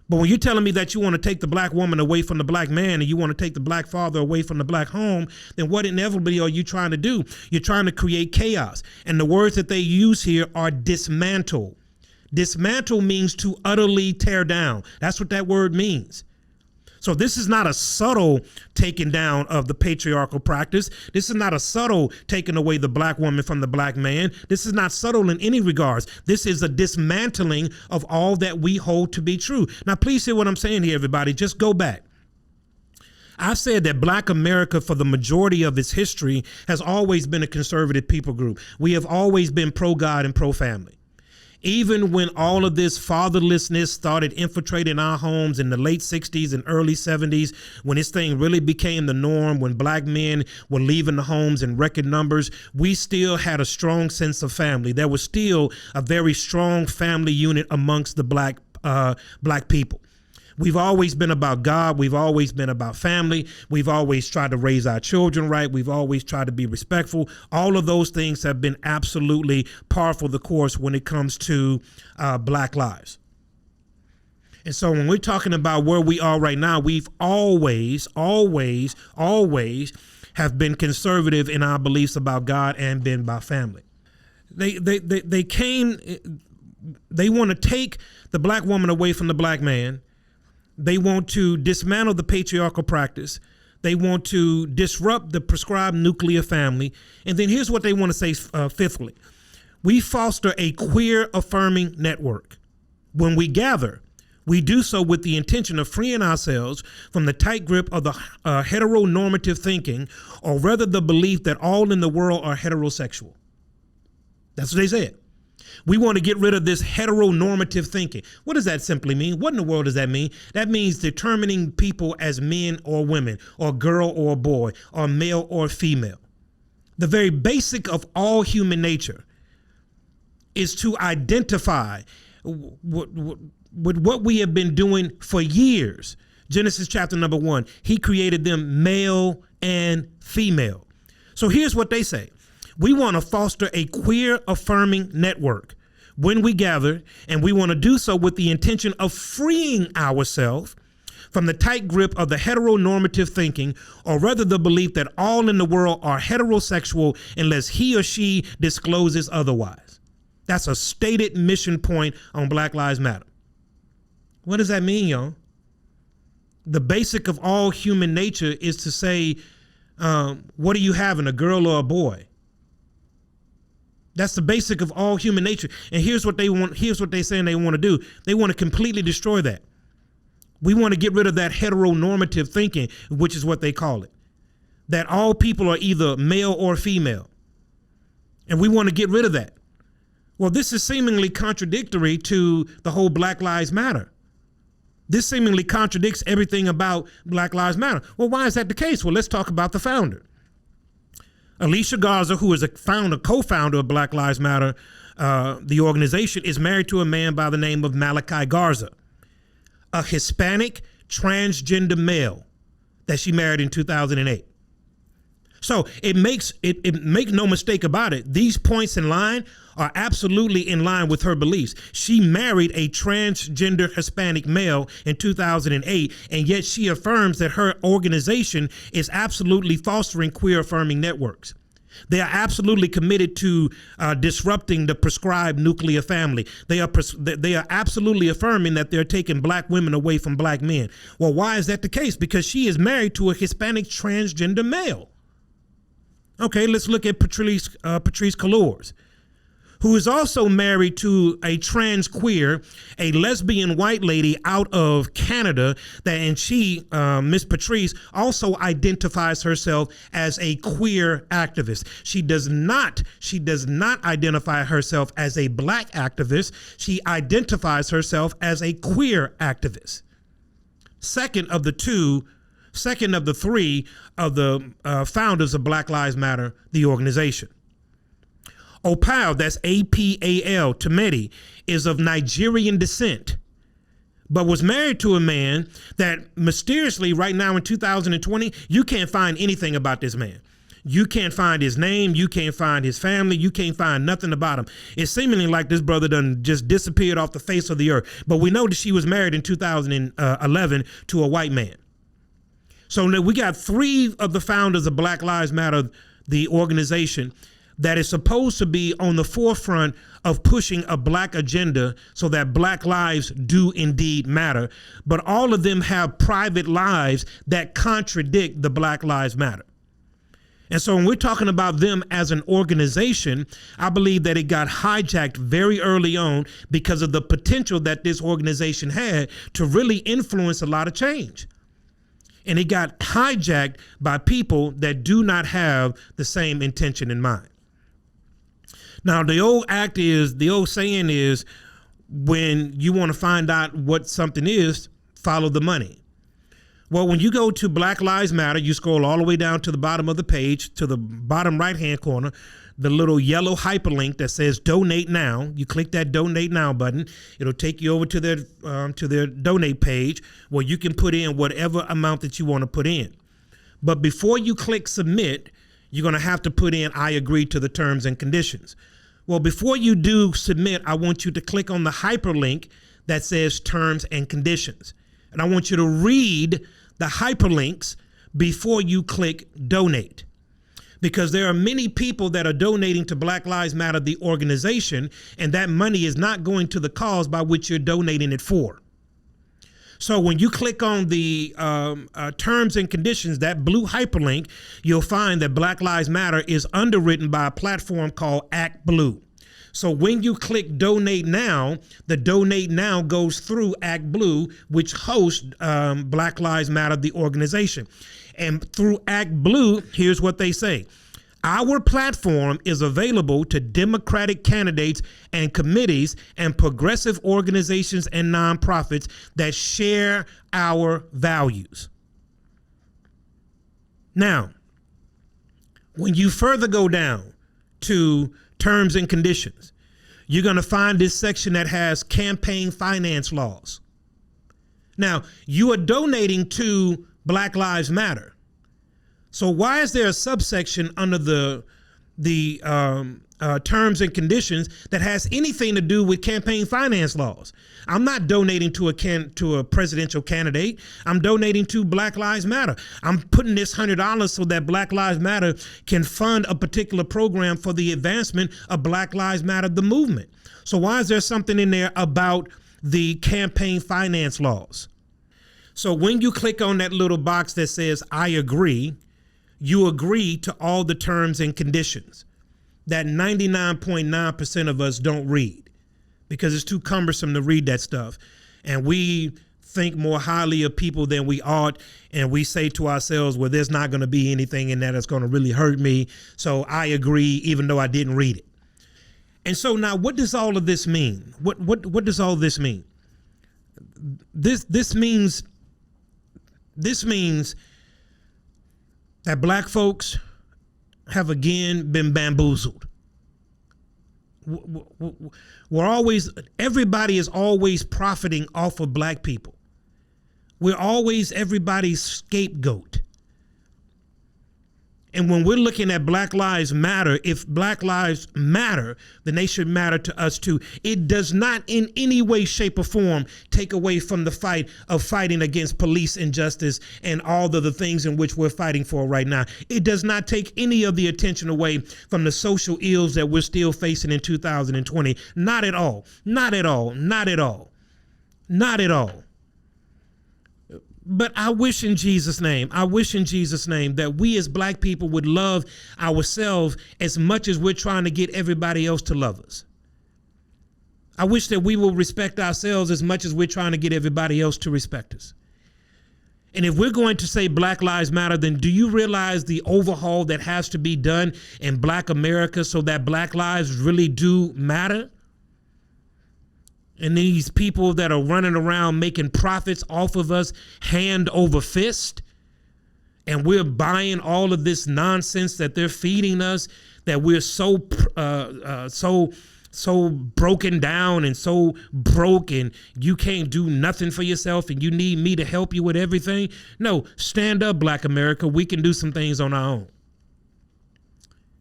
But when you're telling me that you want to take the black woman away from the black man and you want to take the black father away from the black home, then what inevitably are you trying to do? You're trying to create chaos. And the words that they use here are dismantle. Dismantle means to utterly tear down. That's what that word means. So this is not a subtle taking down of the patriarchal practice. This is not a subtle taking away the black woman from the black man. This is not subtle in any regards. This is a dismantling of all that we hold to be true. Now, please hear what I'm saying here, everybody. Just go back. I've said that Black America, for the majority of its history, has always been a conservative people group. We have always been pro-God and pro-family. Even when all of this fatherlessness started infiltrating our homes in the late 60s and early 70s, when this thing really became the norm, when black men were leaving the homes in record numbers, we still had a strong sense of family. There was still a very strong family unit amongst the black people. We've always been about God. We've always been about family. We've always tried to raise our children right. We've always tried to be respectful. All of those things have been absolutely par for the course when it comes to black lives. And so when we're talking about where we are right now, we've always have been conservative in our beliefs about God and been about family. They want to take the black woman away from the black man. They want to dismantle the patriarchal practice. They want to disrupt the prescribed nuclear family. And then here's what they want to say, fifthly. We foster a queer affirming network. When we gather, we do so with the intention of freeing ourselves from the tight grip of the heteronormative thinking, or rather the belief that all in the world are heterosexual. That's what they said. We want to get rid of this heteronormative thinking. What does that simply mean? What in the world does that mean? That means determining people as men or women, or girl or boy, or male or female. The very basic of all human nature is to identify with what we have been doing for years. Genesis chapter number 1, he created them male and female. So here's what they say. We want to foster a queer affirming network when we gather, and we want to do so with the intention of freeing ourselves from the tight grip of the heteronormative thinking, or rather the belief that all in the world are heterosexual unless he or she discloses otherwise. That's a stated mission point on Black Lives Matter. What does that mean, y'all? The basic of all human nature is to say, what are you having, a girl or a boy? That's the basic of all human nature. And here's what they want. Here's what they're saying they want to do. They want to completely destroy that. We want to get rid of that heteronormative thinking, which is what they call it. That all people are either male or female. And we want to get rid of that. Well, this is seemingly contradictory to the whole Black Lives Matter. This seemingly contradicts everything about Black Lives Matter. Well, why is that the case? Well, let's talk about the founder. Alicia Garza, who is a co-founder of Black Lives Matter, the organization, is married to a man by the name of Malachi Garza, a Hispanic transgender male that she married in 2008. So make no mistake about it. These points in line are absolutely in line with her beliefs. She married a transgender Hispanic male in 2008, and yet she affirms that her organization is absolutely fostering queer affirming networks. They are absolutely committed to disrupting the prescribed nuclear family. They are absolutely affirming that they're taking black women away from black men. Well, why is that the case? Because she is married to a Hispanic transgender male. Okay, let's look at Patrice Colors, who is also married to a trans queer, a lesbian white lady out of Canada, and she, Miss Patrice, also identifies herself as a queer activist. She does not identify herself as a black activist. She identifies herself as a queer activist. Second of the three of the founders of Black Lives Matter, the organization. Opal, that's A-P-A-L, Tometi, is of Nigerian descent, but was married to a man that mysteriously right now in 2020, you can't find anything about this man. You can't find his name. You can't find his family. You can't find nothing about him. It's seemingly like this brother done just disappeared off the face of the earth. But we know that she was married in 2011 to a white man. So now we got three of the founders of Black Lives Matter, the organization, that is supposed to be on the forefront of pushing a black agenda so that black lives do indeed matter. But all of them have private lives that contradict the Black Lives Matter. And so when we're talking about them as an organization, I believe that it got hijacked very early on because of the potential that this organization had to really influence a lot of change. And it got hijacked by people that do not have the same intention in mind. Now, the old saying is, when you want to find out what something is, follow the money. Well, when you go to Black Lives Matter, you scroll all the way down to the bottom of the page, to the bottom right-hand corner, the little yellow hyperlink that says donate now. You click that donate now button. It'll take you over to their donate page where you can put in whatever amount that you want to put in. But before you click submit, you're going to have to put in, I agree to the terms and conditions. Well, before you do submit, I want you to click on the hyperlink that says terms and conditions. And I want you to read the hyperlinks before you click donate. Because there are many people that are donating to Black Lives Matter, the organization, and that money is not going to the cause by which you're donating it for. So when you click on the terms and conditions, that blue hyperlink, you'll find that Black Lives Matter is underwritten by a platform called Act Blue. So when you click donate now, the donate now goes through Act Blue, which hosts Black Lives Matter, the organization. And through Act Blue, here's what they say. Our platform is available to Democratic candidates and committees and progressive organizations and nonprofits that share our values. Now, when you further go down to terms and conditions, you're going to find this section that has campaign finance laws. Now, you are donating to Black Lives Matter. So why is there a subsection under the terms and conditions that has anything to do with campaign finance laws? I'm not donating to a presidential candidate. I'm donating to Black Lives Matter. I'm putting this $100 so that Black Lives Matter can fund a particular program for the advancement of Black Lives Matter, the movement. So why is there something in there about the campaign finance laws? So when you click on that little box that says, I agree, you agree to all the terms and conditions that 99.9% of us don't read because it's too cumbersome to read that stuff. And we think more highly of people than we ought. And we say to ourselves, well, there's not going to be anything in that that's going to really hurt me. So I agree, even though I didn't read it. And so now what does all of this mean? What does all this mean? This means that black folks have again been bamboozled. Everybody is always profiting off of black people. We're always everybody's scapegoat. And when we're looking at Black Lives Matter, if Black Lives matter, then they should matter to us too. It does not in any way, shape, or form take away from the fight of fighting against police injustice and all of the things in which we're fighting for right now. It does not take any of the attention away from the social ills that we're still facing in 2020. Not at all. Not at all. Not at all. Not at all. But I wish in Jesus' name that we as black people would love ourselves as much as we're trying to get everybody else to love us. I wish that we will respect ourselves as much as we're trying to get everybody else to respect us. And if we're going to say Black Lives Matter, then do you realize the overhaul that has to be done in Black America so that Black lives really do matter? And these people that are running around making profits off of us hand over fist, and we're buying all of this nonsense that they're feeding us, that we're so broken down and so broke, and you can't do nothing for yourself and you need me to help you with everything. No, stand up, Black America. We can do some things on our own.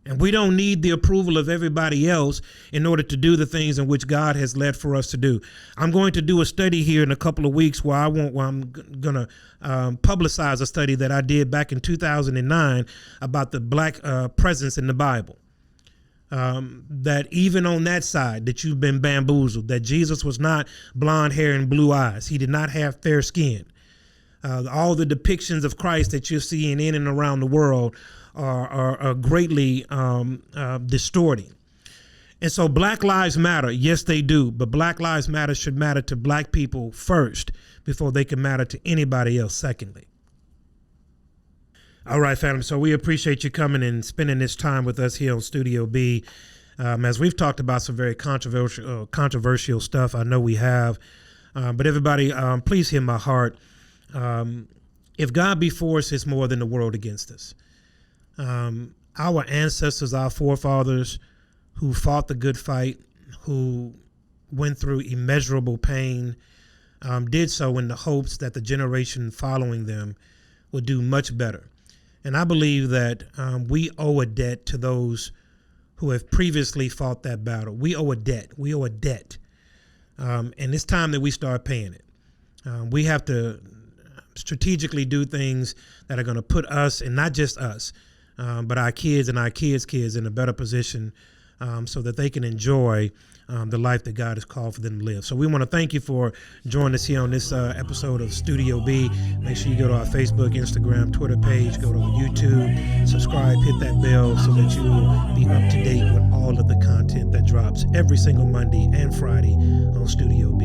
And we don't need the approval of everybody else in order to do the things in which God has led for us to do. I'm going to do a study here in a couple of weeks where I'm going to publicize a study that I did back in 2009 about the black presence in the Bible. That even on that side, that you've been bamboozled, that Jesus was not blonde hair and blue eyes. He did not have fair skin. All the depictions of Christ that you're seeing in and around the world are greatly distorting. And so Black Lives Matter. Yes, they do. But Black Lives Matter should matter to black people first before they can matter to anybody else secondly. All right, family. So we appreciate you coming and spending this time with us here on Studio B. As we've talked about some very controversial stuff. I know we have. But everybody, please hear my heart. If God be for us, it's more than the world against us. Our ancestors, our forefathers who fought the good fight, who went through immeasurable pain, did so in the hopes that the generation following them would do much better. And I believe that we owe a debt to those who have previously fought that battle. We owe a debt. We owe a debt. And it's time that we start paying it. We have to strategically do things that are going to put us, and not just us, but our kids and our kids' kids in a better position so that they can enjoy the life that God has called for them to live. So we want to thank you for joining us here on this episode of Studio B. Make sure you go to our Facebook, Instagram, Twitter page, go to YouTube, subscribe, hit that bell so that you will be up to date with all of the content that drops every single Monday and Friday on Studio B.